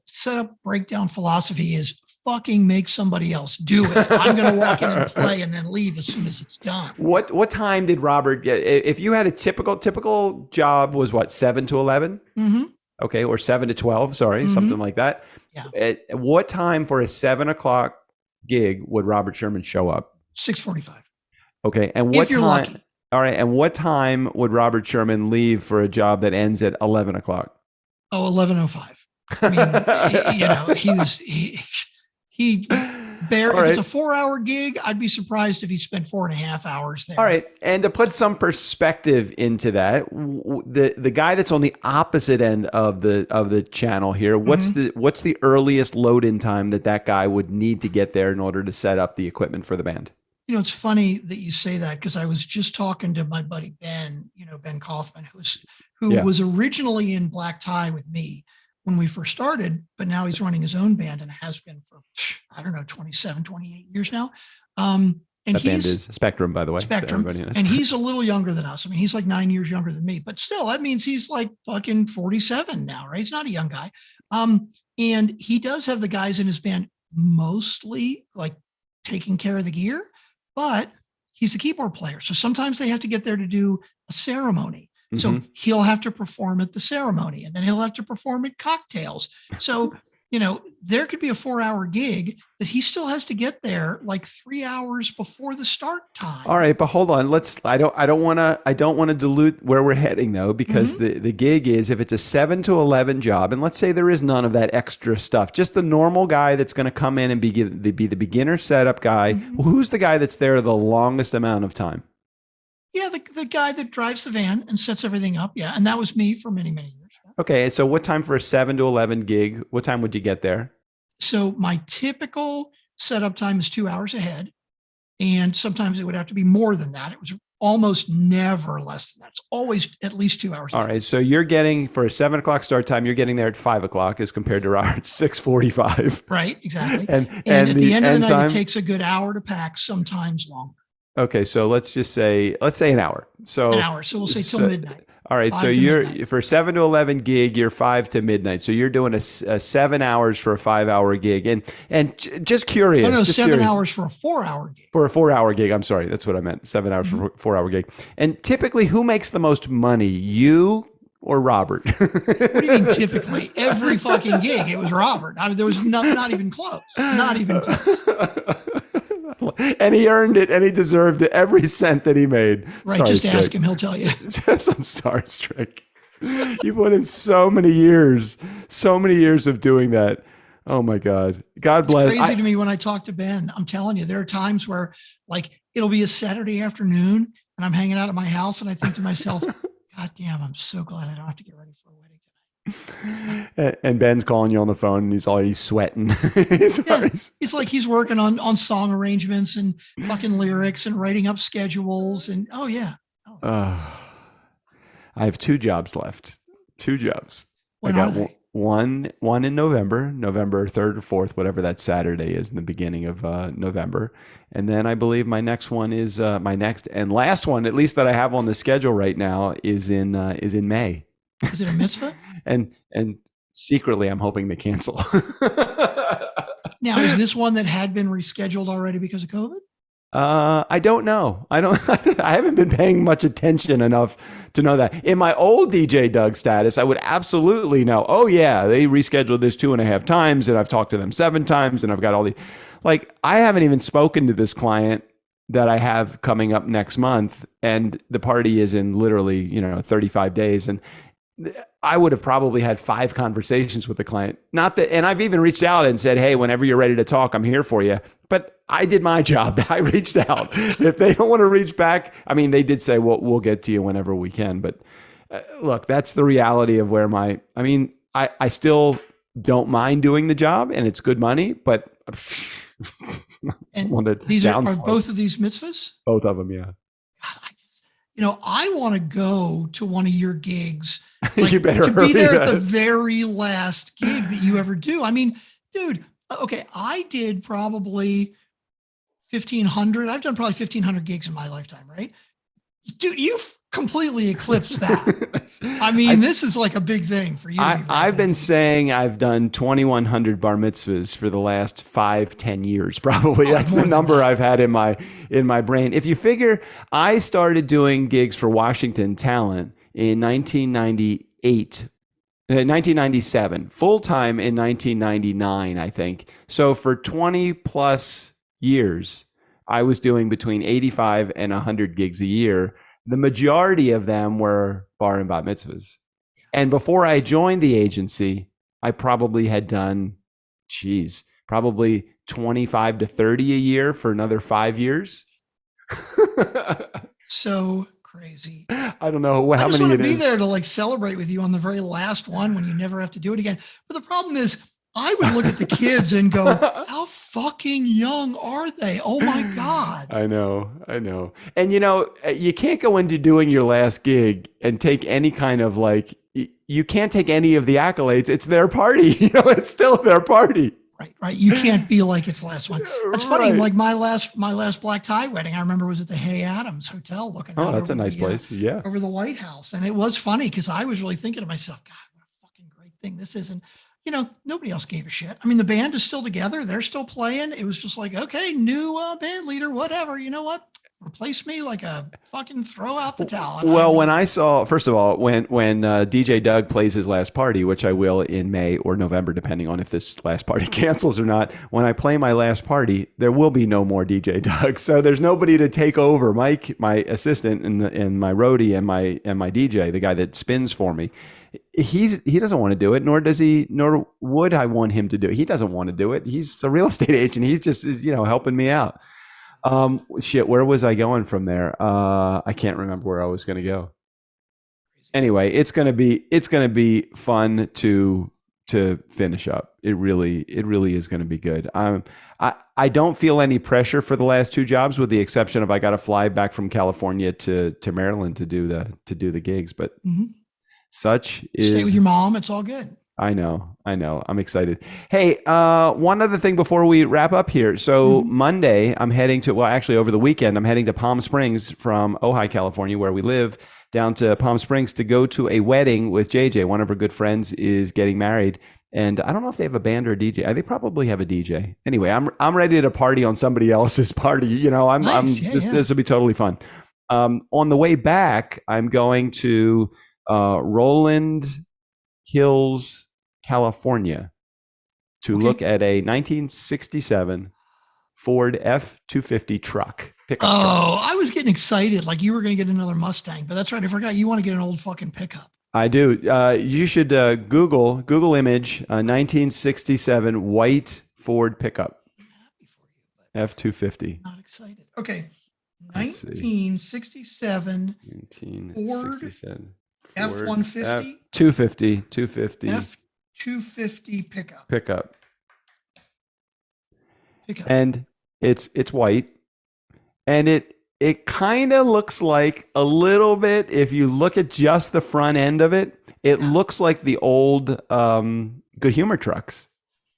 S2: setup breakdown philosophy is fucking make somebody else do it. I'm going to walk in and play and then leave as soon as it's done.
S3: What time did Robert get? If you had a typical job was what, 7 to 11?
S2: Mm-hmm.
S3: Okay, or 7 to 12, sorry, something like that. Yeah. At what time for a 7 o'clock gig would Robert Sherman show up?
S2: 6:45.
S3: Okay, and what
S2: if you're
S3: time?
S2: Lucky.
S3: All right, and what time would Robert Sherman leave for a job that ends at 11 o'clock?
S2: Oh, 11:05. I mean, he barely. If it's a 4-hour gig, I'd be surprised if he spent 4.5 hours there.
S3: All right, and to put some perspective into that, the guy that's on the opposite end of the channel here, what's the earliest load-in time that guy would need to get there in order to set up the equipment for the band?
S2: It's funny that you say that because I was just talking to my buddy Ben, Ben Kaufman, who was originally in Black Tie with me when we first started, but now he's running his own band and has been for, 27, 28 years now. And
S3: that band is Spectrum, by the way.
S2: Spectrum. And he's a little younger than us. I mean, he's like 9 years younger than me, but still, that means he's like fucking 47 now, right? He's not a young guy. And he does have the guys in his band mostly like taking care of the gear, but he's the keyboard player. So sometimes they have to get there to do a ceremony. So he'll have to perform at the ceremony and then he'll have to perform at cocktails. So there could be a 4-hour gig that he still has to get there like 3 hours before the start time.
S3: All right, but hold on. I don't want to dilute where we're heading though, because the gig is, if it's a 7 to 11 job, and let's say there is none of that extra stuff, just the normal guy that's going to come in and be the beginner setup guy. Who's the guy that's there the longest amount of time?
S2: Yeah, the guy that drives the van and sets everything up. Yeah, and that was me for many, many years.
S3: Okay, so what time for a 7 to 11 gig? What time would you get there?
S2: So my typical setup time is 2 hours ahead, and sometimes it would have to be more than that. It was almost never less than that. It's always at least 2 hours.
S3: All right, so you're getting, for a 7 o'clock start time, you're getting there at 5 o'clock as compared to our 6:45.
S2: Right, exactly.
S3: And
S2: at the end of the night,
S3: time?
S2: it takes a good hour to pack, sometimes longer.
S3: Okay, so let's say an hour. So
S2: an hour. So we'll say till midnight.
S3: All right, so for 7 to 11 gig, you're 5 to midnight. So you're doing a 7 hours for a 5-hour gig, and just curious.
S2: Oh no,
S3: just
S2: 7
S3: curious.
S2: hours for a 4-hour gig.
S3: For a 4-hour gig, I'm sorry, that's what I meant. 7 hours for a 4-hour gig. And typically, who makes the most money, you or Robert?
S2: What do you mean typically? Every fucking gig, it was Robert. I mean, there was not even close. Not even close.
S3: And he earned it, and he deserved it, every cent that he made.
S2: Right,
S3: Sorry,
S2: just
S3: Strick.
S2: ask him; he'll tell you.
S3: I'm sorry, Strick. You put in so many years of doing that. Oh my God, God bless.
S2: It's crazy to me when I talk to Ben. I'm telling you, there are times where, like, it'll be a Saturday afternoon, and I'm hanging out at my house, and I think to myself, "God damn, I'm so glad I don't have to get ready for a wedding tonight."
S3: And Ben's calling you on the phone, and he's already sweating.
S2: He's like, he's working on song arrangements and fucking lyrics and writing up schedules, and
S3: I have 2 jobs left. 2 jobs.
S2: When
S3: I
S2: are
S3: got
S2: they?
S3: one in November 3rd or 4th, whatever that Saturday is in the beginning of November. And then I believe my next one is my next and last one, at least that I have on the schedule right now, is in May.
S2: Is it a mitzvah?
S3: And secretly, I'm hoping to cancel.
S2: Now, is this one that had been rescheduled already because of COVID?
S3: I don't know. I haven't been paying much attention enough to know that. In my old DJ Doug status, I would absolutely know. Oh yeah, they rescheduled this 2.5 times, and I've talked to them 7 times, and I've got all the, like, I haven't even spoken to this client that I have coming up next month, and the party is in literally 35 days, and I would have probably had 5 conversations with the client. Not that, and I've even reached out and said, "Hey, whenever you're ready to talk, I'm here for you." But I did my job. I reached out. If they don't want to reach back, I mean, they did say, "Well, we'll get to you whenever we can." But look, that's the reality of where I still don't mind doing the job, and it's good money, but
S2: and these are both of these mitzvahs?
S3: Both of them, yeah.
S2: God, I want to go to one of your gigs.
S3: Like, you better
S2: to be there at the very last gig that you ever do. I mean, dude, okay, I did probably 1,500. I've done probably 1,500 gigs in my lifetime, right? Dude, you've completely eclipsed that. I mean, this is like a big thing for you.
S3: I've been saying I've done 2,100 bar mitzvahs for the last 5-10 years, probably. That's the number I've had in my brain. If you figure, I started doing gigs for Washington Talent in 1997, full time in 1999, I think. So for 20 plus years, I was doing between 85 and 100 gigs a year. The majority of them were bar and bat mitzvahs. And before I joined the agency, I probably had done, probably 25 to 30 a year for another 5 years.
S2: So crazy.
S3: I don't know how many it is. I
S2: just want to be there to like celebrate with you on the very last one when you never have to do it again. But the problem is, I would look at the kids and go, how fucking young are they? Oh my God.
S3: I know. And you can't go into doing your last gig and take any kind of you can't take any of the accolades. It's their party. It's still their party.
S2: Right. You can't be like it's the last one. That's funny.
S3: Right.
S2: Like my last black tie wedding, I remember was at the Hay Adams Hotel looking out.
S3: Oh, that's a nice place. Yeah.
S2: Over the White House. And it was funny because I was really thinking to myself, God, what a fucking great thing. This isn't, nobody else gave a shit. I mean, the band is still together. They're still playing. It was just like, okay, new band leader, whatever. You know what? replace me like a fucking throw out the towel.
S3: Well, when I saw, first of all, when DJ Doug plays his last party, which I will in May or November, depending on if this last party cancels or not, when I play my last party, there will be no more DJ Doug. So there's nobody to take over. Mike, my assistant, and my roadie, and my DJ, the guy that spins for me. He doesn't want to do it, nor would I want him to do it. He doesn't want to do it. He's a real estate agent. He's just, helping me out. Where was I going from there? I can't remember where I was going to go. Anyway, it's going to be fun to finish up. It really is going to be good. I don't feel any pressure for the last two jobs, with the exception of I got to fly back from California to Maryland to do the gigs, but such is. Stay
S2: with your mom. It's all good.
S3: I know. I'm excited. Hey, one other thing before we wrap up here. So Monday, I'm heading to, over the weekend, I'm heading to Palm Springs from Ojai, California, where we live, down to Palm Springs to go to a wedding with JJ. One of her good friends is getting married. And I don't know if they have a band or a DJ. They probably have a DJ. Anyway, I'm ready to party on somebody else's party. This will be totally fun. On the way back, I'm going to Roland Hills, California, to look at a 1967 Ford F-250 truck. Pickup truck.
S2: I was getting excited like you were going to get another Mustang, but that's right. I forgot you want to get an old fucking pickup.
S3: I do. You should Google image 1967 white Ford pickup.
S2: I'm happy for you, but
S3: F-250.
S2: Not excited. Okay. 1967 Ford F-150.
S3: 250.
S2: F-250 pickup.
S3: Pickup. And it's white. And it kind of looks like a little bit, if you look at just the front end of it, it looks like the old Good Humor trucks.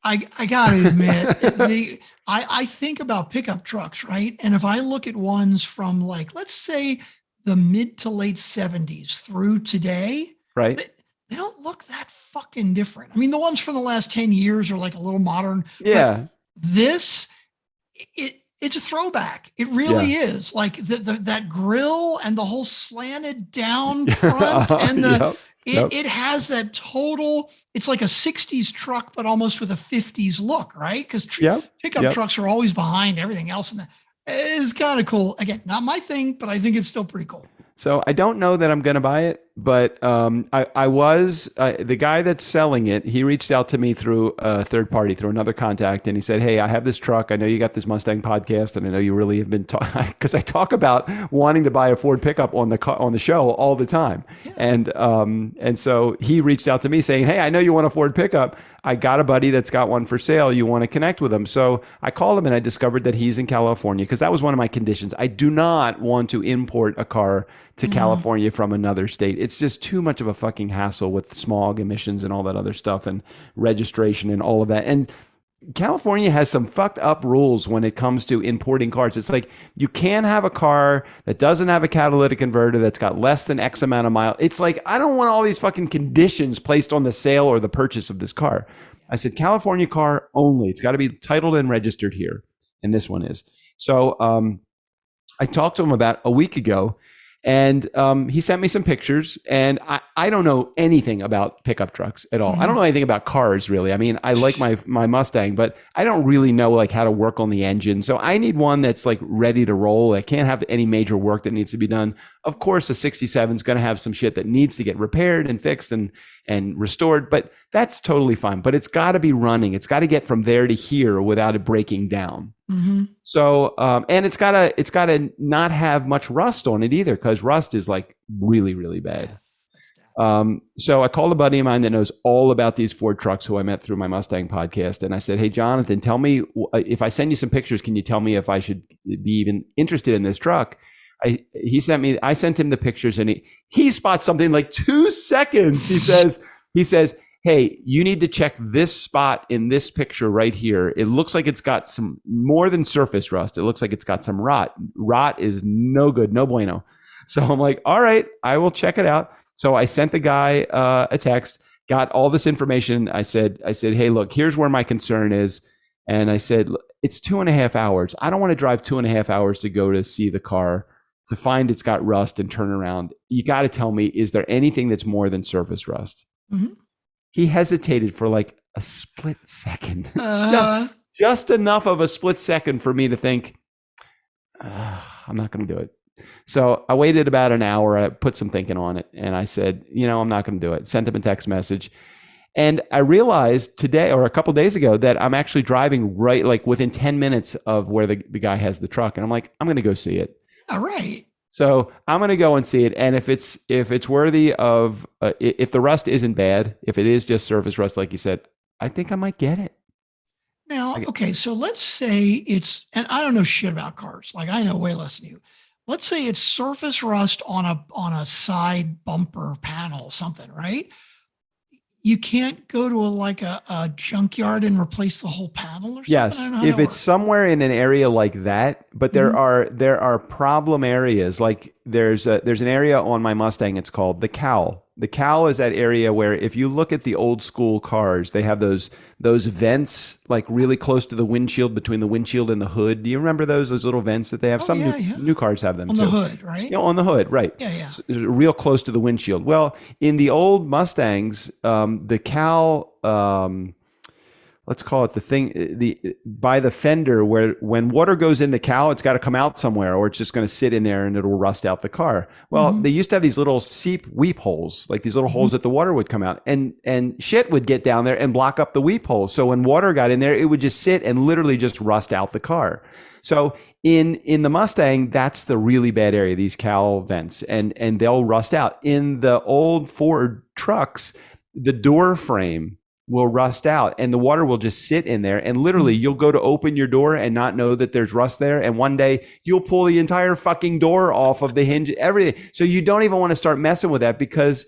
S2: I gotta admit, I think about pickup trucks, right? And if I look at ones from let's say the mid to late 70s through today,
S3: right?
S2: They don't look that fucking different. I mean, the ones from the last 10 years are a little modern.
S3: Yeah.
S2: This, it's a throwback. It really is. That grill and the whole slanted down front and it has that total, it's like a 60s truck, but almost with a 50s look, right? Because pickup trucks are always behind everything else. And it's kind of cool. Again, not my thing, but I think it's still pretty cool.
S3: So I don't know that I'm going to buy it, but I was the guy that's selling it. He reached out to me through a third party, through another contact, and he said, "Hey, I have this truck. I know you got this Mustang podcast, and I know you really have been because I talk about wanting to buy a Ford pickup on the show all the time." Yeah. And so he reached out to me saying, "Hey, I know you want a Ford pickup. I got a buddy that's got one for sale. You want to connect with him?" So I called him and I discovered that he's in California, because that was one of my conditions. I do not want to import a car to California from another state. It's just too much of a fucking hassle with smog emissions and all that other stuff and registration and all of that. And California has some fucked up rules when it comes to importing cars. It's like you can't have a car that doesn't have a catalytic converter that's got less than X amount of miles. It's like, I don't want all these fucking conditions placed on the sale or the purchase of this car. I said, California car only. It's got to be titled and registered here. And this one is. So I talked to him about a week ago, and he sent me some pictures, and I don't know anything about pickup trucks at all. I don't know anything about cars, really. I mean, I like my Mustang, but I don't really know how to work on the engine. So I need one that's ready to roll. I can't have any major work that needs to be done. Of course, a 67 is going to have some shit that needs to get repaired and fixed and restored, but that's totally fine. But it's got to be running. It's got to get from there to here without it breaking down. Mm-hmm. So, and it's gotta not have much rust on it either, because rust is really, really bad. So I called a buddy of mine that knows all about these Ford trucks, who I met through my Mustang podcast. And I said, "Hey, Jonathan, tell me if I send you some pictures, can you tell me if I should be even interested in this truck?" I sent him the pictures, and he spots something 2 seconds. He says, "Hey, you need to check this spot in this picture right here. It looks like it's got some more than surface rust. It looks like it's got some rot. Rot is no good, no bueno." So I'm like, "All right, I will check it out." So I sent the guy a text, got all this information. I said, "Hey, look, here's where my concern is." And I said, it's 2.5 hours. I don't want to drive 2.5 hours to go to see the car, to find it's got rust and turn around. You got to tell me, is there anything that's more than surface rust?
S2: Mm-hmm.
S3: He hesitated for like a split second.
S2: Uh,
S3: Just enough of a split second for me to think, I'm not going to do it. So I waited about an hour. I put some thinking on it. And I said, I'm not going to do it. Sent him a text message. And I realized today or a couple of days ago that I'm actually driving right like within 10 minutes of where the guy has the truck. And I'm like, I'm going to go see it.
S2: all right.
S3: So I'm going to go and see it. And if it's worthy of, if the rust isn't bad, if it is just surface rust, like you said, I think I might get it.
S2: Now, okay, so let's say and I don't know shit about cars. Like I know way less than you. Let's say it's surface rust on a side bumper panel, something, right? You can't go to a junkyard and replace the whole panel or something?
S3: Yes, if it's somewhere in an area like that, but there are problem areas. Like there's an area on my Mustang. It's called the cowl. The cowl is that area where if you look at the old school cars, they have those vents like really close to the windshield, between the windshield and the hood. Do you remember those little vents that they have? Some new cars have them
S2: on
S3: too.
S2: the hood, right?
S3: On the hood, right?
S2: Yeah.
S3: So, real close to the windshield. Well, in the old Mustangs, the cowl, let's call it the thing, by the fender, where when water goes in the cowl, it's got to come out somewhere, or it's just going to sit in there and it'll rust out the car. Well, they used to have these little weep holes, like these little holes that the water would come out, and shit would get down there and block up the weep holes. So when water got in there, it would just sit and literally just rust out the car. So in the Mustang, that's the really bad area, these cowl vents, and they'll rust out. In the old Ford trucks, the door frame will rust out and the water will just sit in there, and literally you'll go to open your door and not know that there's rust there, and one day you'll pull the entire fucking door off of the hinge, everything. So you don't even want to start messing with that, because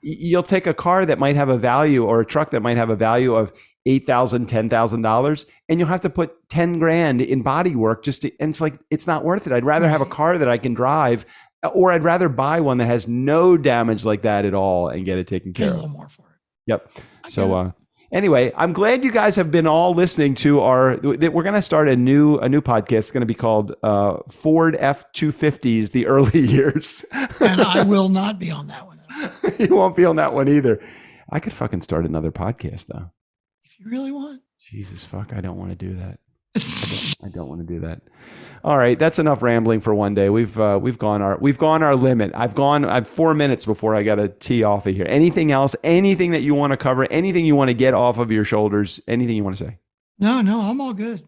S3: you'll take a car that might have a value, or a truck that might have a value of $8,000, $10,000, and you'll have to put 10 grand in body work and it's like, it's not worth it. I'd rather have a car that I can drive, or I'd rather buy one that has no damage like that at all and get it taken care of.
S2: A little more for it.
S3: Yep. So anyway, I'm glad you guys have been all listening to we're going to start a new podcast. It's going to be called Ford F-250s, the early years.
S2: And I will not be on that one.
S3: You won't be on that one either. I could fucking start another podcast though.
S2: If you really want.
S3: Jesus, fuck. I don't want to do that. I don't want to do that. All right, that's enough rambling for one day. We've gone our limit. I've 4 minutes before I got to tee off of here. Anything else? Anything that you want to cover? Anything you want to get off of your shoulders? Anything you want to say?
S2: No, I'm all good.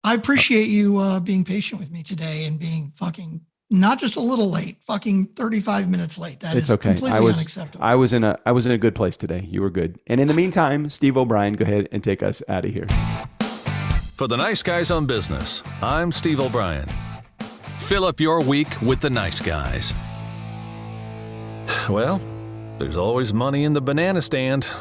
S2: I appreciate you being patient with me today and being fucking not just a little late, fucking 35 minutes late. It's okay. Completely unacceptable.
S3: I was in a good place today. You were good. And in the meantime, Steve O'Brien, go ahead and take us out of here.
S1: For the Nice Guys on Business, I'm Steve O'Brien. Fill up your week with the nice guys. Well, there's always money in the banana stand.